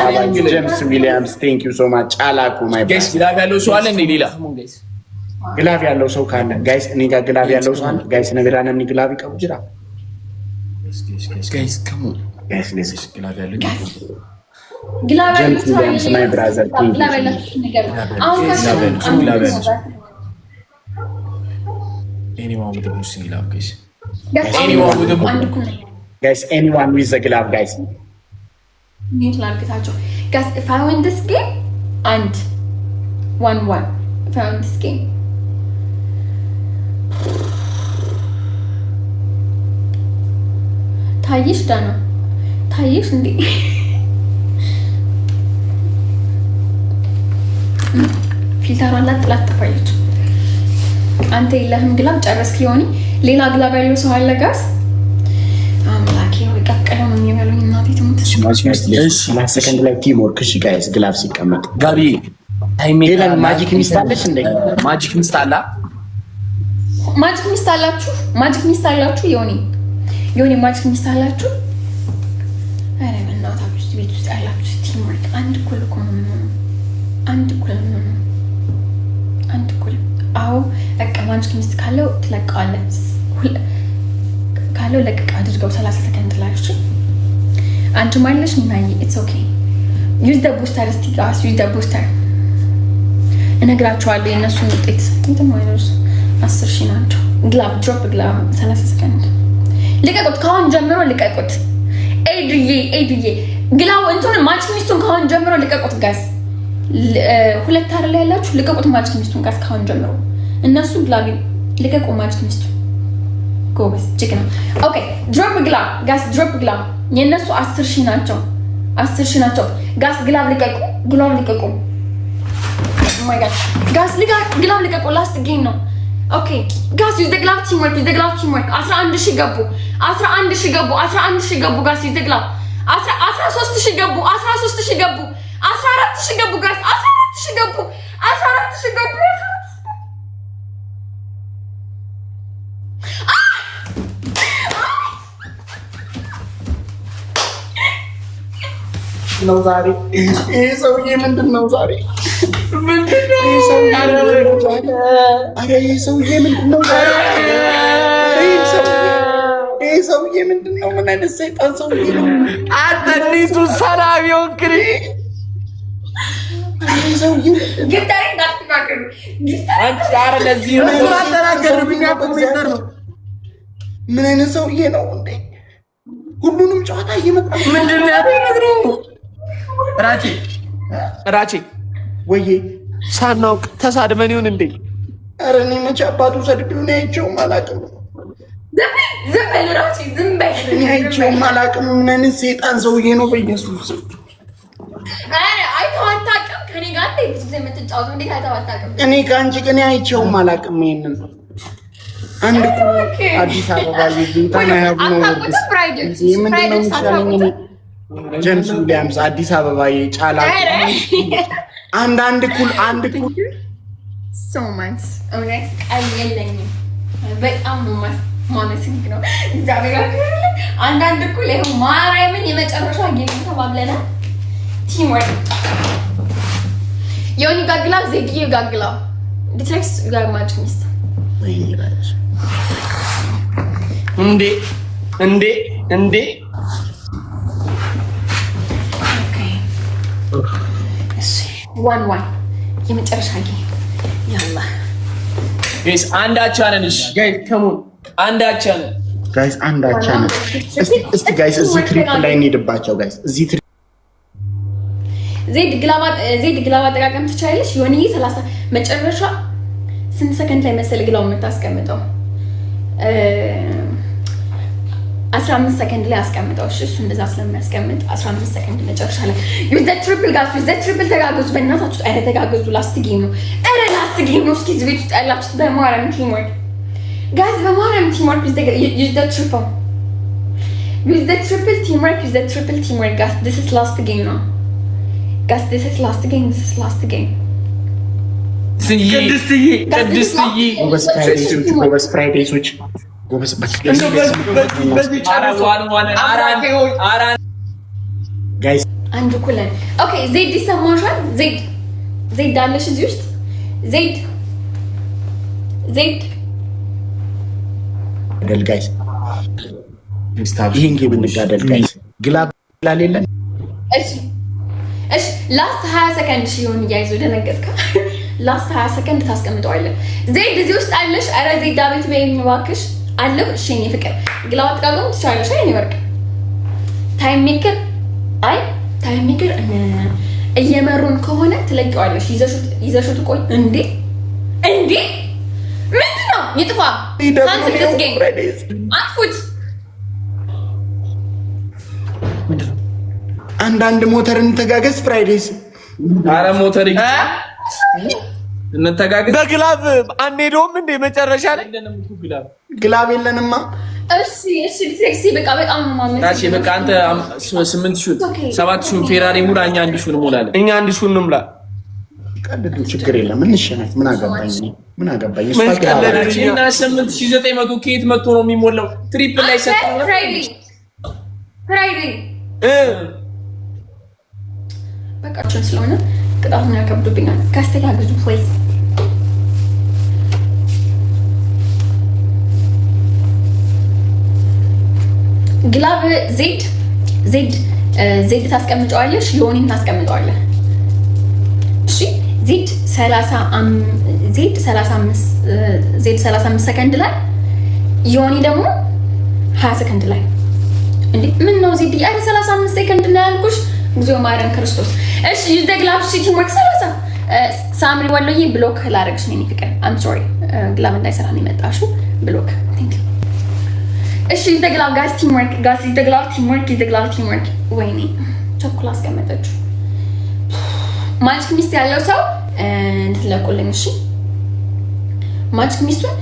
Speaker 2: ጄምስ ዊሊያምስ ቴንክ ዩ ሶ ማች ጫላኩ ማይ
Speaker 3: ጋይስ ግላብ ያለው ሰው አለ እንዴ? ሌላ
Speaker 2: ግላብ ያለው ሰው ካለ ጋይስ እኔ ጋር ግላብ ያለው ሰው አለ ጋይስ ነገራ ነኝ ግላብ ይቀቡ ጅራ
Speaker 3: ጋይስ ካም
Speaker 2: ጋይስ ሌስ
Speaker 3: ግላብ ያለው
Speaker 1: ግላብ
Speaker 2: ጄምስ ዊሊያምስ ማይ ብራዘር ቴንክ ዩ
Speaker 3: ግላብ ያለው anyone with the boost in glove guys anyone with the
Speaker 2: guys anyone with the glove guys
Speaker 1: need ላርግታቸው guys if I win this game and 1-1 if I win this game ታይሽ ዳና ታይሽ እንዴ ፊልተሯን ላጥላት ጠፋለች። አንተ የለህም ግላብ ጨረስክ። ይሆኒ ሌላ ግላብ ያለው ሰው አለ ጋስ አምላኬ ወይ ቀቀለው ነው የሚበሉኝ። እናቴ ትሙት።
Speaker 2: ሰከንድ ላይ ቲም ወርክ እሺ ጋይስ ግላብ ሲቀመጥ
Speaker 3: ጋቢ
Speaker 2: ሌላ ማጂክ ሚስት አለሽ እንዴ?
Speaker 3: ማጂክ ሚስት አላ
Speaker 1: ማጂክ ሚስት አላችሁ? ማጂክ ሚስት አላችሁ? ይሆኒ ማጂክ ሚስት አላችሁ? አረ በእናታችሁ ቤት ውስጥ ያላችሁ ቲም ወርክ አንድ እኩል እኮ ነው የሚሆነው። አንድ እኩል ነው የሚሆነው። አንድ እኩል አዎ በቃ ማጂክ ሚስት ካለው ትለቀዋለህ። ካለው ለቅቅ አድርገው 30 ሰከንድ ላይ እሺ። አንቺ ማለሽ ምናይ ኢትስ ኦኬ ዩዝ ዘ ቡስተር እስቲ ጋስ ዩዝ ዘ ቡስተር እነግራቸዋለሁ። የእነሱን ውጤት እንትን ማይነርስ 10,000 ናቸው። ግላብ ድሮፕ ግላብ 30 ሰከንድ ልቀቁት። ካሁን ጀምሮ ልቀቁት። ኤድዬ ግላብ እንትን ማጂክ ሚስቱን ካሁን ጀምሮ ልቀቁት ጋስ። ሁለት አይደል ያላችሁ? ልቀቁት ማጂክ ሚስቱን ጋስ ካሁን ጀምሮ እነሱ ግላብ ልቀቁ ማጂክ ሚስቱን። ጎበዝ ጀግና። ኦኬ ድሮፕ ግላብ ጋስ ድሮፕ ግላብ የነሱ 10,000 ናቸው። 10,000 ናቸው ጋስ። ግላብ ልቀቁ፣ ግላብ ልቀቁ። ኦ ማይ ጋድ ጋስ ግላብ ልቀቁ። ላስት ጌም ነው። ኦኬ ጋስ ዩዝ ዘ ግላብ ቲም ወርክ፣ ዩዝ ዘ ግላብ ቲም ወርክ። 11,000 ገቡ፣ 11,000 ገቡ፣ 11,000 ገቡ ጋስ ዩዝ ዘ ግላብ 13,000 ገቡ፣ 13,000 ገቡ፣ 14,000 ገቡ ጋስ 14,000 ገቡ፣ 14,000 ገቡ።
Speaker 2: ነው ዛሬ ይሄ ሰውዬ ምንድን ነው ዛሬ? ምንድነው ይሄ ሰውዬ? አረ ይሄ ሰውዬ ምንድን ነው ዛሬ? ይሄ ሰውዬ ምንድን ነው? ምን አይነት ሰይጣን ሰውዬ ነው?
Speaker 3: አተኒቱ ሰላም ይወክሪ
Speaker 2: ይሄ ሰውዬ
Speaker 1: ግታሪ እንዳትናገሩ
Speaker 3: አንቺ አረ ለዚህ ነው ማተናገሩብኛ ኮሜንተር ነው።
Speaker 2: ምን አይነት ሰውዬ ነው እንዴ? ሁሉንም ጨዋታ እየመጣ
Speaker 3: ምንድነው ያደረገው? ራቼ
Speaker 2: ወይዬ
Speaker 3: ሳናውቅ ተሳድበን ይሁን እንዴ?
Speaker 2: ኧረ እኔ መቼ አባቱ ሰድቤውን አይቼውም አላውቅም።
Speaker 1: ዝም በል ራቼ ዝም በል።
Speaker 2: እኔ አይቼውም አላውቅም። ምን አይነት ሰይጣን ሰውዬ ነው? በኢየሱስ
Speaker 1: ኧረ አይተኸው አታውቅም? ከእኔ ጋር እንዴ ብዙ ጊዜ የምትጫወተው እንዴት አይተኸው አታውቅም?
Speaker 2: እኔ ከአንቺ ግን አይቼውም አላውቅም። ይሄንን አንድ አዲስ አበባ ይዝንታና ያቡ ነው ምንድን ነው የሚሻለኝ? እኔ ጄምስ ዊሊያምስ አዲስ አበባ ጫላ አንድ ኩል
Speaker 1: ሶማንስ እውነት ቃል የለኝም። በጣም ነው ማመሰግነው እግዚአብሔር ያክብርልኝ። አንዳንድ ኩል ይኸው ማርያምን የመጨረሻ ጌም ተባብለናል። ቲም ወርክ ዮኒ ጋግላ ዜድዬ ጋግላ ዲትሬክስ ጋር ማች ሚስት
Speaker 3: እንዴ
Speaker 1: ዋን የመጨረሻ ጌም ያላ
Speaker 3: ጋይስ አንዳቻለን። እሺ ጋይስ ከሙን አንዳቻለን
Speaker 2: ጋይስ አንዳቻለን። እስቲ ጋይስ እዚህ ትሪፕል ላይ እንሄድባቸው ጋይስ እዚህ
Speaker 1: ዜድ ግላባ አጠቃቀም ትችላለች። ዮኒ 30 መጨረሻ ስንት ሰከንድ ላይ መሰል ግላው የምታስቀምጠው? 15 ሰከንድ ላይ አስቀምጠው። እሱ እንደዛ ስለሚያስቀምጥ 15 ሰከንድ መጨረሻ ላይ ዩዝ ዘ ትሪፕል ጋስ ዩዝ ዘ ትሪፕል ተጋገዙ። በእናታችሁ ጣይ ተጋገዙ። ላስት ጌም ነው። ኧረ ላስት ጌም ነው። እስኪ እዚህ ቤት ውስጥ ያላችሁት በማርያም ቲም ወርክ ጋይስ፣ በማርያም ቲም ወርክ ዩዝ ዘ ትሪፕል ዩዝ ዘ ትሪፕል ቲም ወርክ ዩዝ ዘ ትሪፕል ቲም ወርክ ጋስ ዲስ ኢዝ ላስት ጌም ነው ጋስ ዲስ ኢዝ ላስት ጌም ዲስ ኢዝ ላስት ጌም
Speaker 2: ጎበዝ ፍራይዴሶች
Speaker 1: አንድ እኩል ነን። ኦኬ ዜድ ይሰማሻል? ዜድ አለሽ እዚህ ውስጥ ዜድ
Speaker 2: ጋይስ ይሄን ጌም እንጋደል ጋይስ። ግላብ ላሌለን
Speaker 1: እሺ ላስት 20 ሰከንድ ሲሆን እያይዞ ደነገጥካ። ላስት 20 ሰከንድ ታስቀምጠዋለህ። ዜድ እዚህ ውስጥ አለሽ? አረ ዜድ ዳዊት በይኝ እባክሽ አለሁ። እሺ እኔ ፍቅር ግላብ አጥቃቀም ትችላለሽ። እኔ ወርቅ ታይም ሜከር እየመሩን ከሆነ ትለቂዋለሽ። ይዘሹት ቆይ እንዴ ምንድን ነው? ይጥፋ ካንስል ዲስ ጌም አጥፉት።
Speaker 2: አንዳንድ ሞተር እንተጋገዝ። ፍራይዴስ
Speaker 3: አረ ሞተር እንተጋገዝ።
Speaker 4: በግላብ አንሄደውም እንዴ? መጨረሻ ላይ
Speaker 2: ግላብ የለንማ።
Speaker 1: እሺ ሴክሲ በቃ በጣም ማመን
Speaker 3: ታቺ በቃ አንተ 8 ሹት 7 ሹት ፌራሪ ሙላ፣ እኛ 1 ሹት እንሞላለን።
Speaker 4: እኛ 1 ሹት እንሙላ።
Speaker 2: ቀልዱ ችግር የለም። እንሸነፍ። ምን አገባኝ? እና
Speaker 3: 8900 ከየት መጥቶ ነው የሚሞላው? ትሪፕል ላይ ሰጥተው
Speaker 1: ፍራይዴ በቃ ስለሆነ ቅጣቱን ያከብዱብኛል። ካስተጋግዙ ፕሊዝ። ግላብ ዜድ ታስቀምጨዋለሽ፣ ዮኒን ታስቀምጠዋለህ። እሺ ዜድ 35 ሰከንድ ላይ ዮኒ ደግሞ 20 ሰከንድ ላይ። እንዴ ምን ነው ዜድ? አረ 35 ሰከንድ ነው ያልኩሽ። እግዚኦ ማረን ክርስቶስ። እሺ ዩዝ ዘ ግላብ ሲቲ ወርክ 30 ሳምሪ ወሎዬ ብሎክ ላደርግሽ ነው። ፍቅር አም ሶሪ ግላብ እንዳይሰራ ነው የመጣሽው። ብሎክ ቴንክ ዩ። እሺ ዩዝ ዘ ግላብ ጋይስ ቲም ወርክ ዩዝ ዘ ግላብ ቲም ወርክ። ወይኔ ቸኩላ አስቀመጠችው። ማጂክ ሚስት ያለው ሰው እንድትለቁልኝ። እሺ ማጂክ ሚስቱን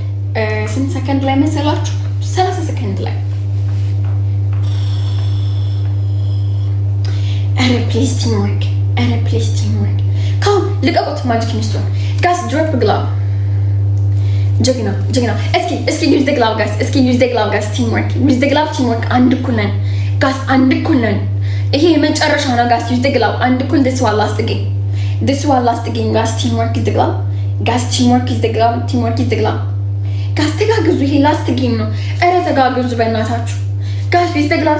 Speaker 1: ስንት ሰከንድ ላይ መሰላችሁ? 30 ሰከንድ ላይ። አረ ፕሊዝ ቲም ወርክ ካም ልቀቁት። ማጂክ ሚስቱን ጋስ ድሮፕ ግላብ። ጀግና እስኪ ዩዝ ዘ ግላብ ጋስ ቲም ወርክ አንድ እኩል ነን ጋስ፣ አንድ እኩል ነን። ይሄ የመጨረሻው ነው ጋስ። ዩዝ ዘ ግላብ አንድ እኩል this one last game guys. Teamwork is the glove guys. Teamwork is the glove guys. ተጋግዙ። ይሄ ላስት ጌም ነው። ኧረ ተጋግዙ በእናታችሁ ጋስ። ዩዝ ዘ ግላብ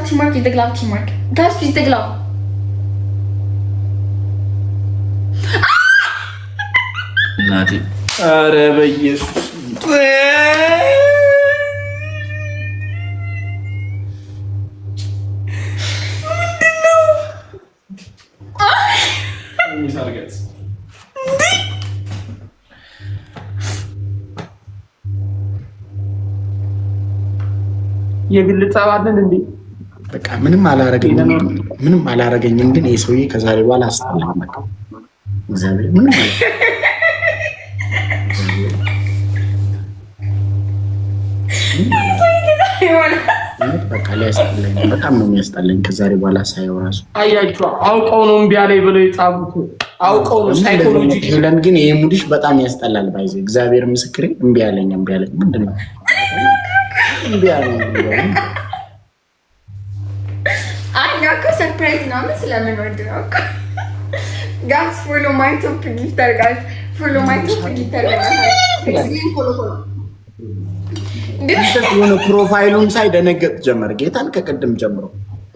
Speaker 1: ቲምወርክ ጋስ። ዩዝ ዘ ግላብ
Speaker 3: እናቴ። ኧረ በኢየሱስ
Speaker 4: የግል ጸባለን እንዴ?
Speaker 2: በቃ ምንም አላረገኝም። ግን ይሄ ሰውዬ ከዛሬ በኋላ አስጠላኝ። በቃ እግዚአብሔር ምንም በቃ ሊያስጠላኝ፣ በጣም ነው የሚያስጠላኝ። ከዛሬ በኋላ ሳየው ራሱ
Speaker 4: አያችሁ፣ አውቀው ነው እምቢ አለኝ ብለው የጻፉት አውቀው ነው። ሳይኮሎጂ
Speaker 2: ሄለን ግን ይሄ ሙድሽ በጣም ያስጠላል። ባይዘ እግዚአብሔር ምስክሬ፣ እምቢ አለኝ። ምንድን ነው እምቢ አለኝ?
Speaker 1: እኮ ሰርፕራይዝ ነው። ምን ስለምንወድ ነው እኮ ጋስ። ፎሎ ማይ ቶፕ ጊፍተር ጋስ፣ ፎሎ ማይ ቶፕ ጊፍተር ጋስ።
Speaker 2: የሆነ ፕሮፋይሉን ሳይ ደነገጥ ጀመር። ጌታን ከቅድም ጀምሮ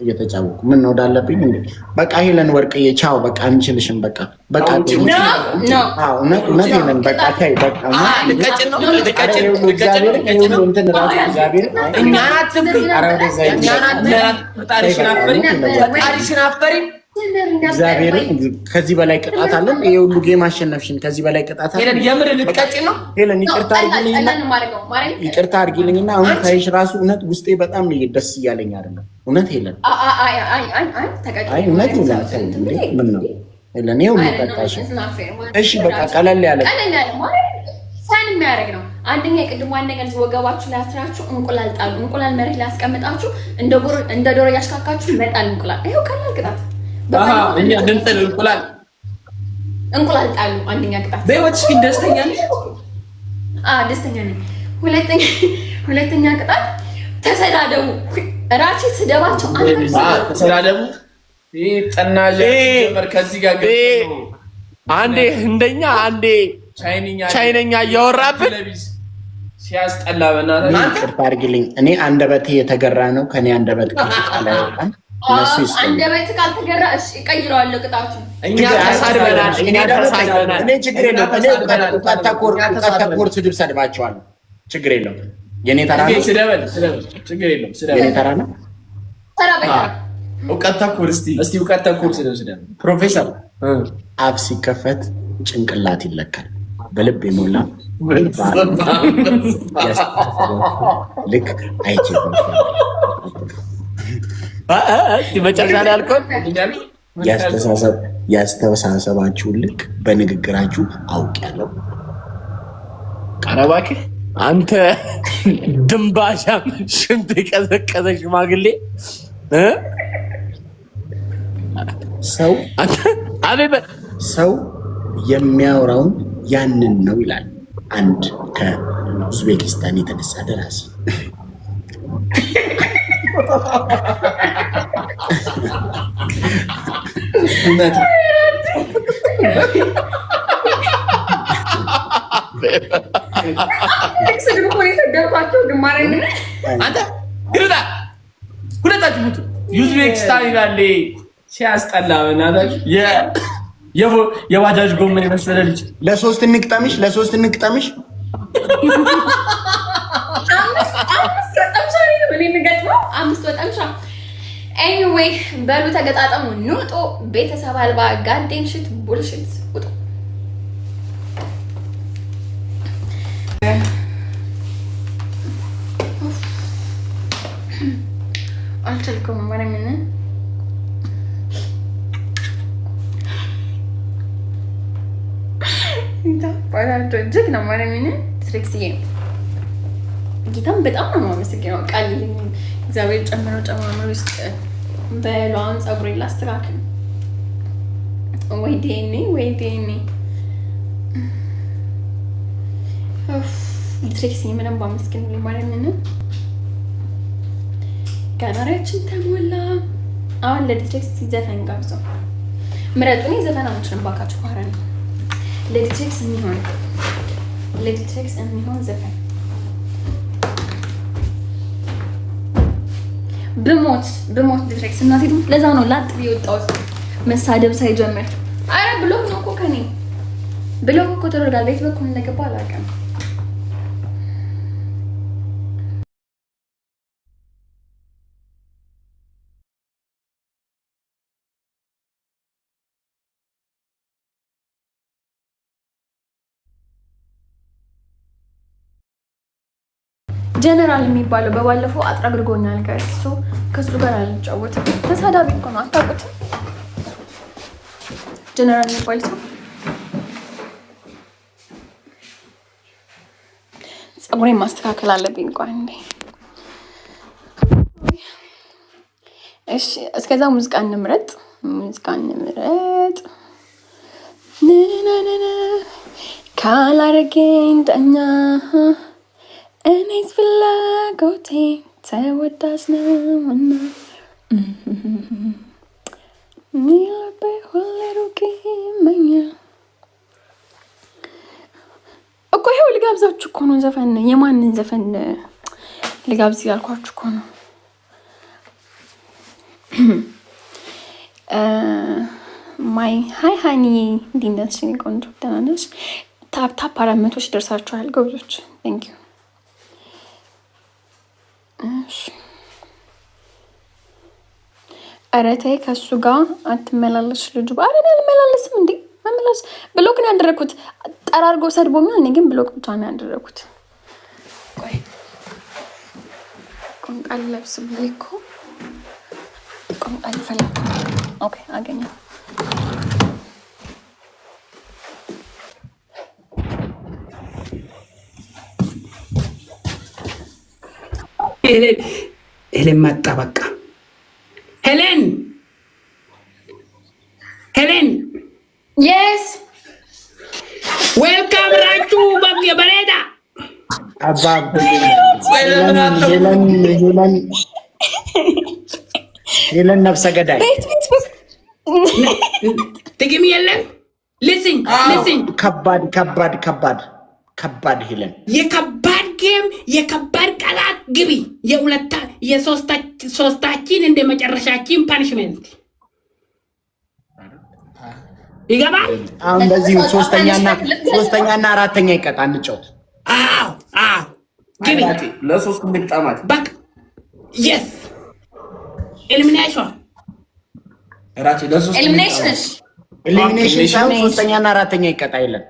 Speaker 2: እየተጫወኩ ምን ነው እንዳለብኝ እንዴ። በቃ ሄለን ወርቅዬ ቻው። በቃ አንችልሽም። በቃ እውነት ሄለን በቃ ታይ። በቃ እግዚአብሔርን ከዚህ በላይ ቅጣት አለን። ይሄ ሁሉ ጌም አሸነፍሽን። ከዚህ በላይ ቅጣት አለን።
Speaker 4: የምር ልትቀጭን ነው
Speaker 2: ሄለን? ይቅርታ አድርጊልኝና አሁን ታይሽ ራሱ እውነት ውስጤ በጣም ደስ እያለኝ አይደለም። እውነት ሄለን፣ እውነት ምን ነው ሄለን? ይኸው ቀጣሽ። እሺ በቃ ቀለል ያለ
Speaker 1: ሳን የሚያደርግ ነው። አንደኛ የቅድሞ ነገር ወገባችሁ ላይ አስራችሁ እንቁላል ጣሉ። እንቁላል መሬት ላይ አስቀምጣችሁ እንደ ዶሮ እያሽካካችሁ ይመጣል እንቁላል። ይኸው ቀላል ቅጣት።
Speaker 3: እኛ እንጥል እንቁላል
Speaker 1: እንቁላል ጣሉ። አንደኛ ቅጣት።
Speaker 3: በህይወትሽ ግን ደስተኛ ነሽ?
Speaker 1: ደስተኛ ነኝ። ሁለተኛ ቅጣት ተሰዳደቡ። ራቺ ስደባቸው
Speaker 3: ተሰዳደቡ። ይሄ ጠናጀ ጀመር ከዚህ ጋር
Speaker 4: አንዴ ህንደኛ አንዴ ቻይነኛ እያወራብን
Speaker 3: ሲያስጠላ በእናትህ
Speaker 2: ይቅርታ አድርግልኝ። እኔ አንደበቴ የተገራ ነው። ከኔ አንደበት ቃል አይወጣም።
Speaker 1: አንደበት ካልተገራ እሺ እቀይረዋለሁ ቅጣቱ።
Speaker 3: እኛ ተሳድበናል።
Speaker 2: እኔ ችግር የለውም። እኔ እውቀት ተኮር ስድብ ሰድባቸዋለሁ። ችግር የለውም። የኔ ተራ ነው።
Speaker 3: ችግር የለውም።
Speaker 2: የኔ ተራ ነው።
Speaker 1: ተራ በተራ
Speaker 3: እውቀት ተኮር እስቲ እውቀት ተኮር ስድብ ፕሮፌሰር
Speaker 2: አፍ ሲከፈት ጭንቅላት ይለካል። በልብ የሞላ ልክ አይችልም።
Speaker 4: መጨረሻ ላይ ያልከው
Speaker 2: ያስተሳሰባችሁን ልክ በንግግራችሁ አውቄያለሁ።
Speaker 4: ኧረ እባክህ አንተ ድንባሻም ሽንት የቀዘቀዘ ሽማግሌ
Speaker 2: ሰው የሚያወራውን ያንን ነው ይላል አንድ ከኡዝቤኪስታን የተነሳ ደራሲ።
Speaker 3: ሁለታችሁ ዩዝቤክስታን ይላል። ሲያስጠላ በእናታችሁ የባጃጅ ጎመን የመሰለ ልጅ።
Speaker 2: ለሶስት እንቅጠምሽ
Speaker 1: አምስት ወጠምሻ። ኤኒዌይ በሉ ተገጣጠሙ፣ ንውጡ። ቤተሰብ አልባ ጋዴን ሽት ቡልሽት ውጡ። አልቻልኩም ማለት ምን ባላቸው እጅግ ነው ማለት ምን ትሪክስዬ ጌታም በጣም ነው የማመሰግነው። ቃል እግዚአብሔር ጨምሮ ውስጥ በሏን ፀጉሬ ላስተካክል። ወይ ዴኔ ትሪክስዬ ምንም ባመስግን ማለት ምን ጋናሪያችን ተሞላ። አሁን ለዲትሪክስ ዘፈን ጋብዘው ምረጡኝ። ዘፈን አምችልን ባካችሁ ፋራ ነው። ለዲትሪክስ የሚሆን ዘፈን ብሞት ዲትሪክስ እናቴ ትሙት። ለዛ ነው ላጥ የወጣሁት መሳደብ ሳይጀምር። አረ ብሎክ ነው እኮ ከኔ ብሎክ እኮ ተደርጋል። ቤት በኩል እንደገባ አላውቅም። ጀነራል የሚባለው በባለፈው አጥራግርጎኛል ጋይስ። ከሱ ጋር አልጫወትም። ተሳዳቢ እኮ ነው፣ አታውቁትም? ጀነራል የሚባል ሰው ፀጉሬን ማስተካከል አለብኝ። ቆይ እንዴ! እሺ፣ እስከዛ ሙዚቃ እንምረጥ። ካላረገኝ ጠኛ እኔስ ፍላጎቴ ተወዳጅ ነውና ሚልቤ ሁሌ ሩቅ ይመኛል እኮ። ይኸው ልጋብዛችሁ እኮ ነው ዘፈን። የማንን ዘፈን ልጋብዝ ያልኳችሁ እኮ ነው። ማይ ሀይ ሀኒ እንዴት ነሽ? ቆንጆ ደህና ነሽ? ታፕ 400 ደርሳችኋል ጎብዞች። ቴንክ ዩ። ኧረ ተይ ከሱ ጋር አትመላለሽ ልጁ። ኧረ እኔ አልመላለስም እንዴ! መመላለስ ብሎክ ነው ያደረኩት። ጠራርጎ ሰድቦኛል። እኔ ግን ብሎክ ብቻ ነው ያደረኩት። ቆይ ቁምጣ ልለብስ ብዬ እኮ ቁምጣ ልፈልግ። ኦኬ አገኘሁ።
Speaker 5: ሄሌን መጣ። በቃ ሄሌን
Speaker 1: የስ
Speaker 5: ዌልካም ራቹ በሬዳ
Speaker 2: አባብ ሄለን ነፍሰ ገዳይ
Speaker 5: ጥቅም የለም። ሊስን
Speaker 2: ከባድ ሄለን
Speaker 5: የከባድ ጌም የከባድ ቃላት ግቢ የሶስታችን እንደ መጨረሻችን ፓኒሽመንት ይገባል።
Speaker 2: አሁን በዚህ ሶስተኛና አራተኛ ይቀጣ እንጫወት።
Speaker 5: አዎ ግቢ
Speaker 3: ለሶስት ምጣማት
Speaker 5: ባክ የስ ኤሊሚኔሽን
Speaker 3: ራቼ ለሶስት
Speaker 2: ኤሊሚኔሽን ሳይሆን ሶስተኛና አራተኛ ይቀጣ የለን።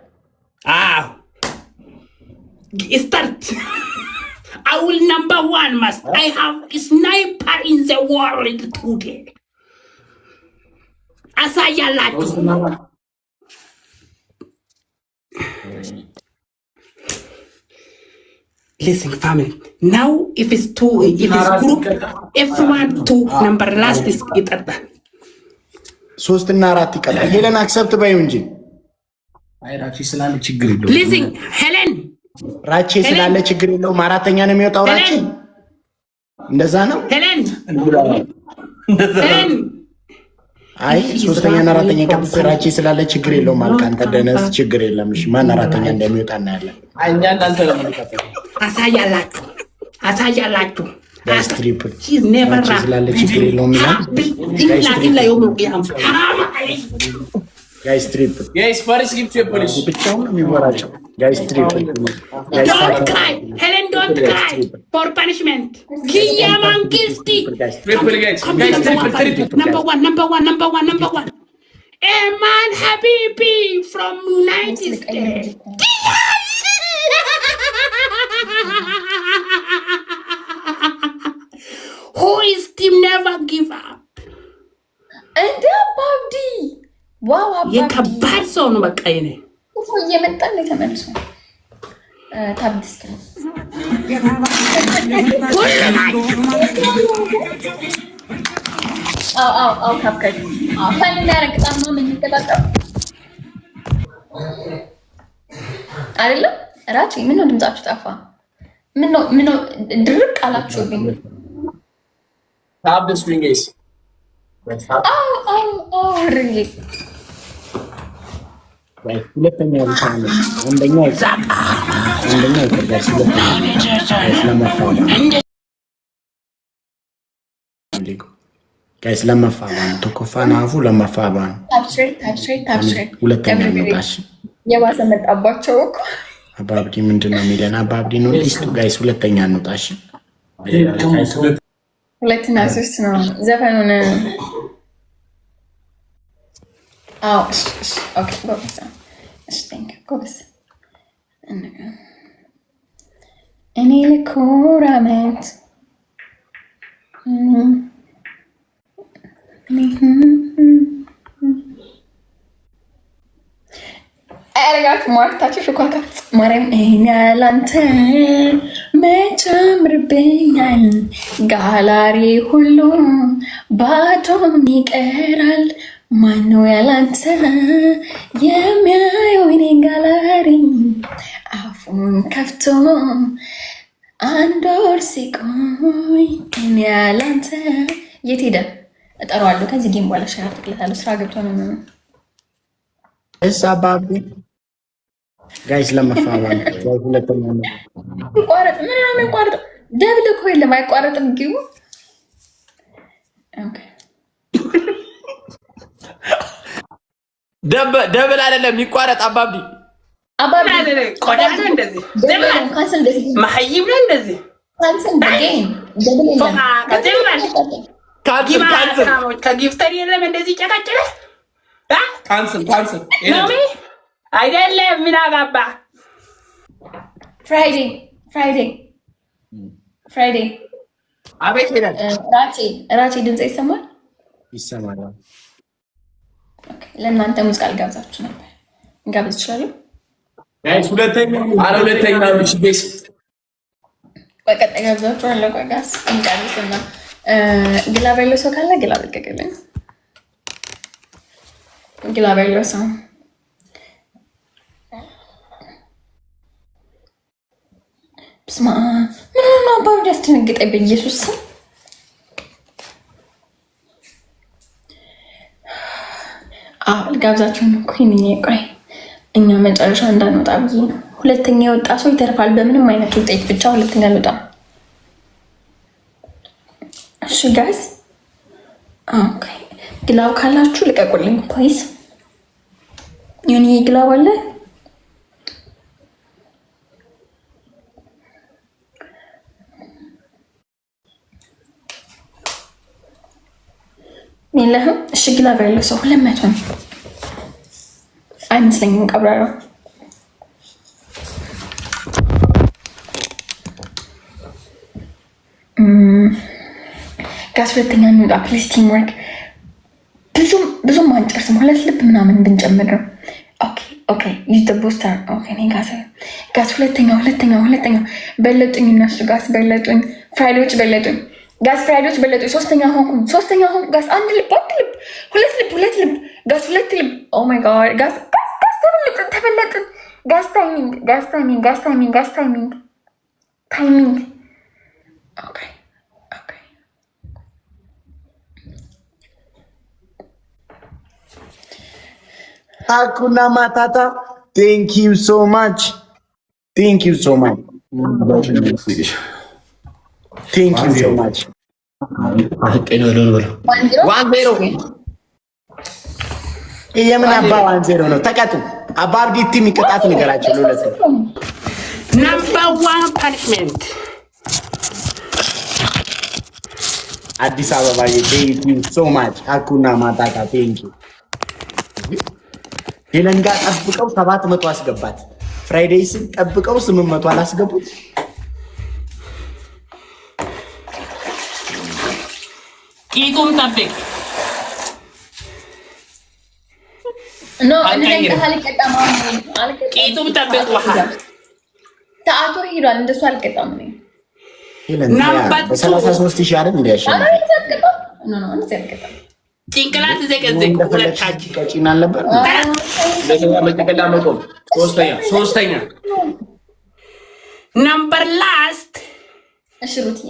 Speaker 5: start. I will number one must. I have a sniper in the world today. Asayalatu. Listen, family. Now, if it's two, if it's group, everyone two number last is it at that.
Speaker 2: ሶስትና አራት ይቀጣል። ሄለን አክሰፕት ባይው እንጂ
Speaker 3: አይ ራቼ ስላለ ችግር የለውም።
Speaker 5: Listen, Helen.
Speaker 2: ራቼ ስላለ ችግር የለውም። አራተኛ ነው የሚወጣው። ራቼ እንደዛ ነው።
Speaker 5: Helen.
Speaker 2: አይ ሶስተኛና አራተኛ ይቀጣል። ራቼ ስላለ ችግር የለውም። አልካ አንተ ደነስ ችግር የለም። እሺ ማን አራተኛ እንደሚወጣ እናያለን።
Speaker 3: እኛ እናንተ ነው የምንቀጥለው።
Speaker 5: አሳያላችሁ
Speaker 2: ጋይስ ትሪፕል
Speaker 5: She's never
Speaker 2: ራቼ ስላለ ችግር የለውም ይላል። ጋይስ ትሪፕል
Speaker 3: ጋይስ ፋሪስ ጊፍት የፖሊስ
Speaker 2: ብቻውን ነው የሚወራጨው። ጋይስ ትሪፕል
Speaker 5: Don't cry. Helen, don't cry for punishment. Kia Mangisti.
Speaker 3: ትሪፕል ጋይስ ትሪፕል
Speaker 5: Number one. Eman Habibi from United States. Who is team never give up?
Speaker 1: እንደ አባብዲ ዋው አባብዲ
Speaker 5: የከባድ ሰው ነው። በቃ ይሄ
Speaker 1: ሰው እየመጣ ነው ተመልሶ ታብዲስክ አው ካፕከት ፈን ያረግጣም ነው የምንቀጣጣው አይደለም። ራቼ ምን ነው ድምጻችሁ ጠፋ? ምን ነው ድርቅ አላችሁብኝ?
Speaker 3: ታብ ደ ስክሪን ጋይስ
Speaker 1: ርጌ
Speaker 2: ሁለተኛ ብቻ ነው። አንደኛ ይቀርዳል። ጋይስ ለመፋባን ተኮፋና አፉ ለመፋባን
Speaker 1: ታብስትሬት
Speaker 2: ሁለተኛ መጣሽ
Speaker 1: የባሰ መጣባቸው እኮ
Speaker 2: አባብዲ ምንድነው የሚለን? አባብዲ ነው ሊስቱ ጋይስ ሁለተኛ እንውጣሽ።
Speaker 1: ሁለትና ሶስት ነው ዘፈኑን። ኦኬ ጎበዝ። ቴንክ ዩ ጎበዝ። እኔ ለኮራመት አረጋት ማርታችሁ ሹካካ ማርያም እኔ ያላንተ መጨምርብኛል ጋላሪ ሁሉ ባዶም ይቀራል። ማነው ያላንተ የሚያየው እኔ ጋላሪ አፉን ከፍቶ አንድ ወር ሲቆይ እኔ ያላንተ የት ሄደ? እጠራዋለሁ ከዚህ ጌም በኋላ ሻር አጥቅለታለሁ። ስራ ገብቶ ነው
Speaker 2: እሳ አባቢ ጋይስ ለመፋባን ሁለተኛ ነው።
Speaker 1: ቋረጥ ምን ነው የሚቋረጥ? ደብል እኮ የለም አይቋረጥም። ግቡ ኦኬ
Speaker 3: ደብል አይደለም የሚቋረጥ አባብዲ
Speaker 5: ቆዳ እንደዚህ
Speaker 1: ካንሰል እንደዚህ
Speaker 5: ማህይብ እንደዚህ
Speaker 1: ካንሰል በጌም ደብል የለም።
Speaker 3: ካንሰል
Speaker 5: ከጊፍተር የለም እንደዚህ ጨቀጨቀ
Speaker 3: ካንሰል
Speaker 5: አይደለም። ምን አጋባ
Speaker 1: ፍራይዴ
Speaker 3: አቤት ሄዳል።
Speaker 1: ራቼ ድምፅ ይሰማል?
Speaker 2: ይሰማል።
Speaker 1: ኦኬ ለእናንተ ሙዚቃ ልጋብዛችሁ ነበር። እንጋብዝ ይችላል?
Speaker 3: ጋይስ ሁለተኛ ነው። እሺ ቤስ
Speaker 1: በቀጣይ ጋብዛችኋለሁ። ቆይ ጋስ እንጋብዝና ግላብ ያለው ሰው ካለ ግላብ ልቀቅልኝ። ግላብ ያለው ሰው አስደነግጠኝ በኢየሱስ ስም። ልጋብዛችሁ ነው እኮ ቆይ እኛ መጨረሻ እንዳንወጣ ብዬ ነው። ሁለተኛ የወጣ ሰው ይተርፋል በምንም አይነት ውጤት ብቻ ሁለተኛ አልወጣም። እሺ ጋይስ ኦኬ ግላብ ካላችሁ ልቀቁልኝ ፕሊዝ። ዩኒ ግላብ አለ የለህም? እሺ ግላብ ያለው ሰው 200 ነው አይመስለኝም። ቀብራራ ጋስ ሁለተኛ እንውጣ ፕሊዝ። ቲም ወርክ ብዙም አንጨርስም። 2 ልብ ምናምን ብንጨምር ነው። ኦኬ ዩዝ ዘ ቡስተር። ኦኬ እኔ ጋስ ሁለተኛው በለጡኝ። እነሱ ጋስ በለጡኝ። ፍራይዶች በለጡኝ። ጋስ ፍራይዶች በለጡኝ። ሶስተኛ ሆንኩኝ ጋስ 1 ልብ 2 ልብ ጋስ 2 ልብ። ኦ ማይ ጋድ ጋስ ተበለጥን። ጋስ ታይሚንግ። ኦኬ
Speaker 2: Hakuna Matata, thank you so much. Thank you so much. የምን አባ 1-0 ነው? ተቀጡ። አባብዲቲ የሚቀጣት ነገራቸው ለሁለት
Speaker 5: Number 1 punishment.
Speaker 2: አዲስ አበባ thank you so much. Hakuna Matata, thank you. ሄለን ጋር ጠብቀው 700 አስገባት። ፍራይዴይስን ጠብቀው 800 አላስገቡት።
Speaker 5: ቂጡም ጠብቅ
Speaker 1: ኖ እንደዚህ አልቀጣም።
Speaker 5: ቂጡም ጠብቅ። ውሃ
Speaker 1: ሰዓቱ ሄዷል። እንደሱ አልቀጣም ነው።
Speaker 2: ሄለን በ33000 አይደል እንዲያሻል
Speaker 1: ኖ እንደዚህ አልቀጣም።
Speaker 5: ጭንቅላት ዘቀዘቅ ሁለታችን
Speaker 2: ቀጭና ነበር።
Speaker 3: ሶስተኛ
Speaker 5: ነምበር ላስት
Speaker 1: እሺ ሩትዬ